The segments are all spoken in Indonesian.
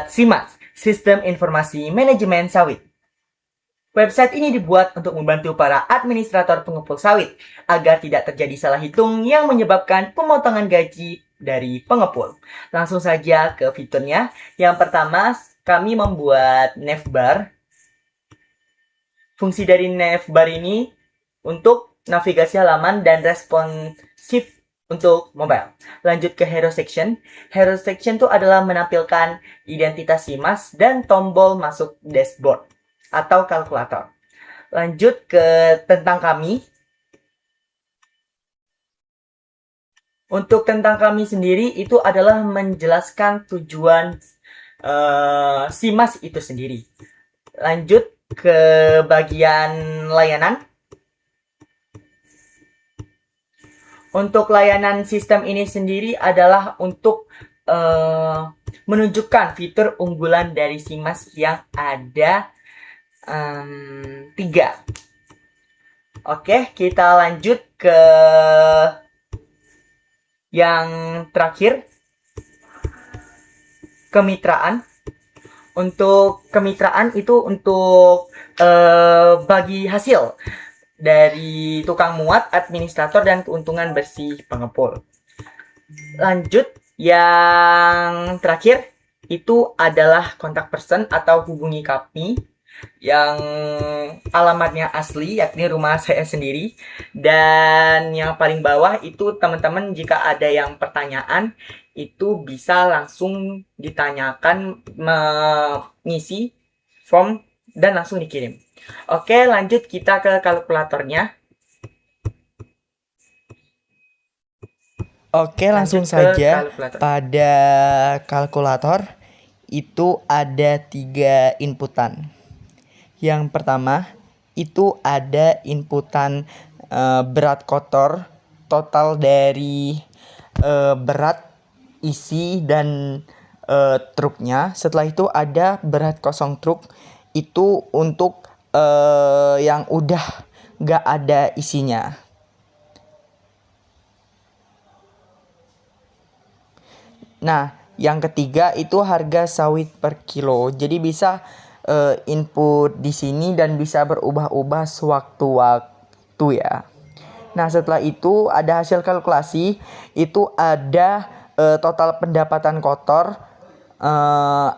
SIMAS, Sistem Informasi Manajemen Sawit. Website ini dibuat untuk membantu para administrator pengepul sawit agar tidak terjadi salah hitung yang menyebabkan pemotongan gaji dari pengepul. Langsung saja ke fiturnya. Yang pertama, kami membuat navbar. Fungsi dari navbar ini untuk navigasi halaman dan responsif untuk mobile. Lanjut ke hero section. Hero section itu adalah menampilkan identitas SIMAS dan tombol masuk dashboard atau kalkulator. Lanjut ke tentang kami. Untuk tentang kami sendiri itu adalah menjelaskan tujuan SIMAS itu sendiri. Lanjut ke bagian layanan. Untuk layanan sistem ini sendiri adalah untuk menunjukkan fitur unggulan dari SIMAS yang ada 3. Oke, kita lanjut ke yang terakhir, kemitraan. Untuk kemitraan itu untuk bagi hasil dari tukang muat, administrator, dan keuntungan bersih pengepul. Lanjut, yang terakhir itu adalah kontak person atau hubungi kami yang alamatnya asli, yakni rumah saya sendiri. Dan yang paling bawah itu teman-teman jika ada yang pertanyaan itu bisa langsung ditanyakan, mengisi form dan langsung dikirim. Oke, lanjut kita ke kalkulatornya. Oke, langsung saja pada kalkulator itu ada 3 inputan. Yang pertama itu ada inputan berat kotor, total dari berat, isi, dan truknya. Setelah itu ada berat kosong truk, itu untuk yang udah gak ada isinya. Nah, yang ketiga itu harga sawit per kilo. Jadi bisa input di sini dan bisa berubah-ubah sewaktu-waktu ya. Nah, setelah itu ada hasil kalkulasi, itu ada total pendapatan kotor,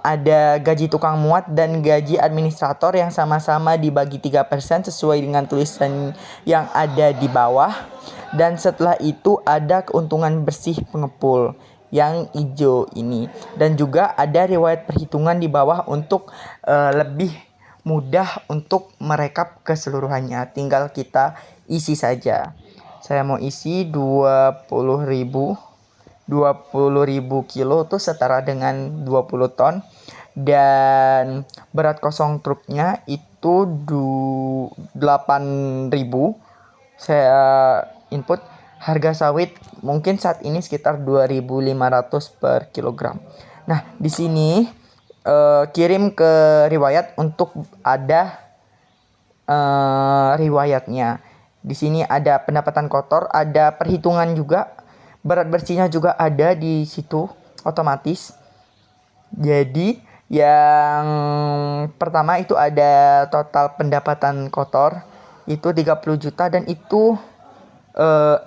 ada gaji tukang muat dan gaji administrator yang sama-sama dibagi 3% sesuai dengan tulisan yang ada di bawah. Dan setelah itu ada keuntungan bersih pengepul yang hijau ini. Dan juga ada riwayat perhitungan di bawah untuk lebih mudah untuk merekap keseluruhannya. Tinggal kita isi saja. Saya mau isi 20.000 kilo itu setara dengan 20 ton. Dan berat kosong truknya itu 8.000. Saya input harga sawit mungkin saat ini sekitar 2.500 per kilogram. Nah, di sini kirim ke riwayat untuk ada riwayatnya. Di sini ada pendapatan kotor, ada perhitungan juga, berat bersihnya juga ada di situ otomatis. Jadi yang pertama itu ada total pendapatan kotor itu 30 juta dan itu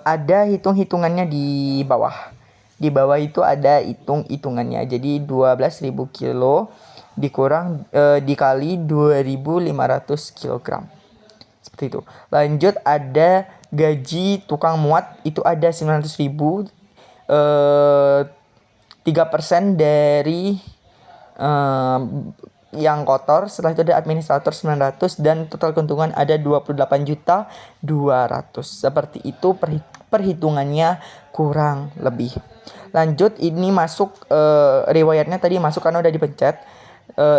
ada hitung-hitungannya di bawah. Di bawah itu ada hitung-hitungannya. Jadi 12.000 kilo dikurang dikali 2.500 kilogram. Seperti itu. Lanjut ada gaji tukang muat itu ada 900.000, 3% dari yang kotor. Setelah itu ada administrator 900 dan total keuntungan ada 28.200.000. Seperti itu perhitungannya kurang lebih. Lanjut, ini masuk riwayatnya tadi masuk karena udah dipencet.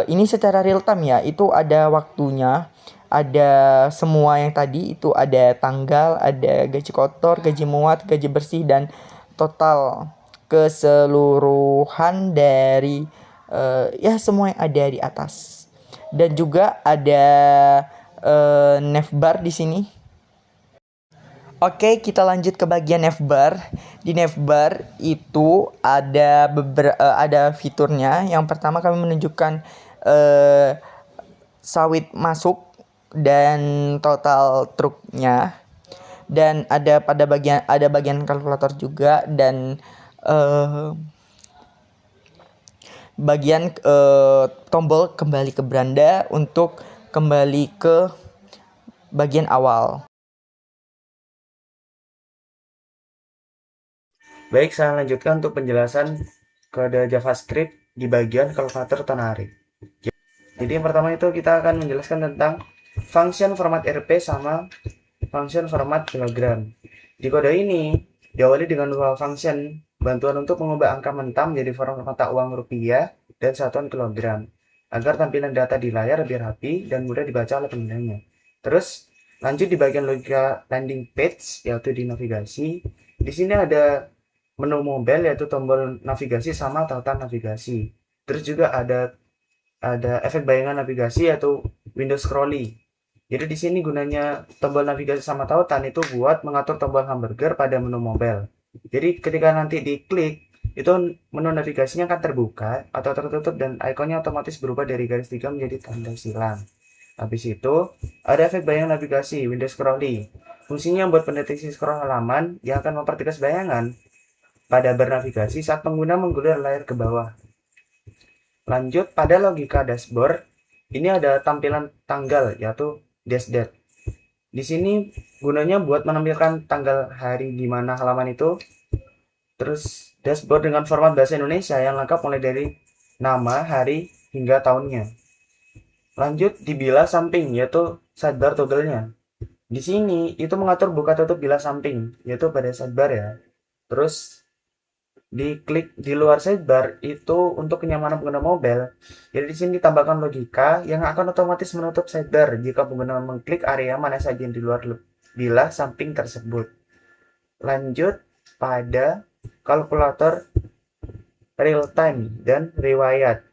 Ini secara real time ya, itu ada waktunya, ada semua yang tadi itu ada tanggal, ada gaji kotor, gaji muat, gaji bersih, dan total keseluruhan dari ya semua yang ada di atas. Dan juga ada navbar di sini. Oke, kita lanjut ke bagian navbar. Di navbar itu ada fiturnya. Yang pertama kami menunjukkan sawit masuk dan total truknya. Dan ada bagian kalkulator juga dan bagian tombol kembali ke beranda untuk kembali ke bagian awal. Baik, saya lanjutkan untuk penjelasan kode JavaScript di bagian kalkulator tarik. Jadi yang pertama itu kita akan menjelaskan tentang function format RP sama function format kilogram. Di kode ini diawali dengan dua function, bantuan untuk mengubah angka mentah menjadi format mata uang rupiah dan satuan kilogram, agar tampilan data di layar lebih rapi dan mudah dibaca oleh penggunanya. Terus lanjut di bagian logika landing page, yaitu di navigasi. Di sini ada menu mobile, yaitu tombol navigasi sama tautan navigasi. Terus juga ada efek bayangan navigasi, yaitu window scrolling. Jadi di sini gunanya tombol navigasi sama tautan itu buat mengatur tombol hamburger pada menu mobile. Jadi ketika nanti diklik, itu menu navigasinya akan terbuka atau tertutup dan ikonnya otomatis berubah dari garis 3 menjadi tanda silang. Habis itu ada efek bayangan navigasi, window scrolling. Fungsinya buat pendeteksi scroll halaman yang akan mempertegas bayangan pada bernavigasi saat pengguna menggulung layar ke bawah. Lanjut pada logika dashboard, ini ada tampilan tanggal, yaitu dash date. Di sini gunanya buat menampilkan tanggal hari di mana halaman itu. Terus dashboard dengan format bahasa Indonesia yang lengkap mulai dari nama, hari, hingga tahunnya. Lanjut di bilah samping, yaitu sidebar toggle-nya. Di sini itu mengatur buka tutup bilah samping, yaitu pada sidebar ya. Terus diklik di luar sidebar itu untuk kenyamanan pengguna mobile. Jadi di sini ditambahkan logika yang akan otomatis menutup sidebar jika pengguna mengklik area mana saja yang di luar bilah samping tersebut. Lanjut pada kalkulator real time dan riwayat.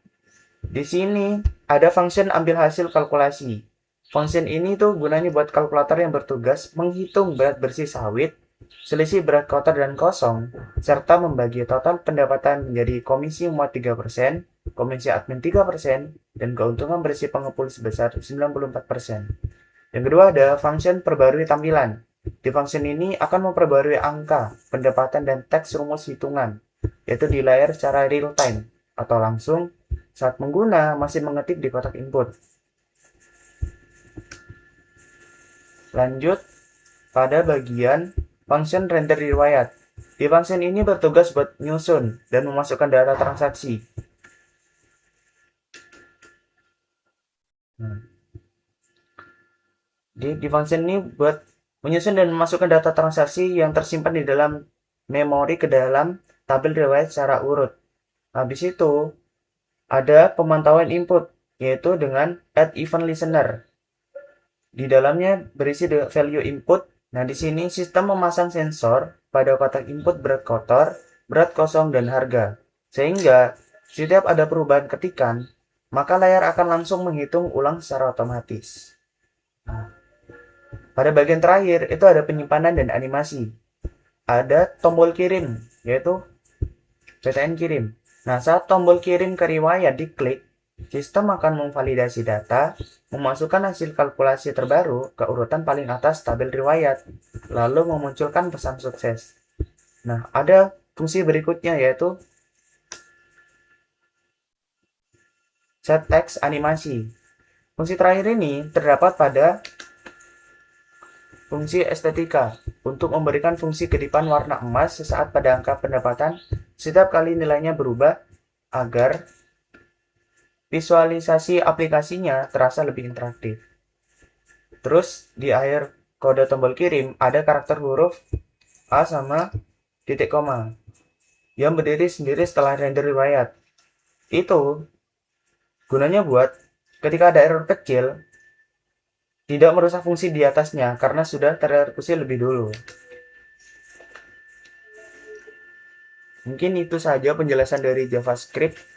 Di sini ada function ambil hasil kalkulasi. Function ini tuh gunanya buat kalkulator yang bertugas menghitung berat bersih sawit, selisih berat kotor dan kosong, serta membagi total pendapatan menjadi komisi muat 3%, komisi admin 3%, dan keuntungan bersih pengepul sebesar 94%. Yang kedua ada function perbarui tampilan. Di function ini akan memperbarui angka, pendapatan, dan teks rumus hitungan, yaitu di layar secara real time atau langsung saat pengguna masih mengetik di kotak input. Lanjut pada bagian function render riwayat. Di function ini bertugas buat nyusun dan memasukkan data transaksi. Di function ini buat menyusun dan memasukkan data transaksi yang tersimpan di dalam memori ke dalam tabel riwayat secara urut. Habis itu ada pemantauan input, yaitu dengan add event listener. Di dalamnya berisi value input. Nah, di sini sistem memasang sensor pada kotak input berat kotor, berat kosong, dan harga. Sehingga setiap ada perubahan ketikan, maka layar akan langsung menghitung ulang secara otomatis. Nah, pada bagian terakhir itu ada penyimpanan dan animasi. Ada tombol kirim, yaitu PTN kirim. Nah, saat tombol kirim ke riwayat diklik, sistem akan memvalidasi data, memasukkan hasil kalkulasi terbaru ke urutan paling atas tabel riwayat, lalu memunculkan pesan sukses. Nah, ada fungsi berikutnya yaitu set text animasi. Fungsi terakhir ini terdapat pada fungsi estetika untuk memberikan fungsi kedipan warna emas sesaat pada angka pendapatan setiap kali nilainya berubah agar visualisasi aplikasinya terasa lebih interaktif. Terus di akhir kode tombol kirim ada karakter huruf A sama titik koma yang berdiri sendiri setelah render riwayat. Itu gunanya buat ketika ada error kecil tidak merusak fungsi di atasnya karena sudah tereksekusi lebih dulu. Mungkin itu saja penjelasan dari JavaScript.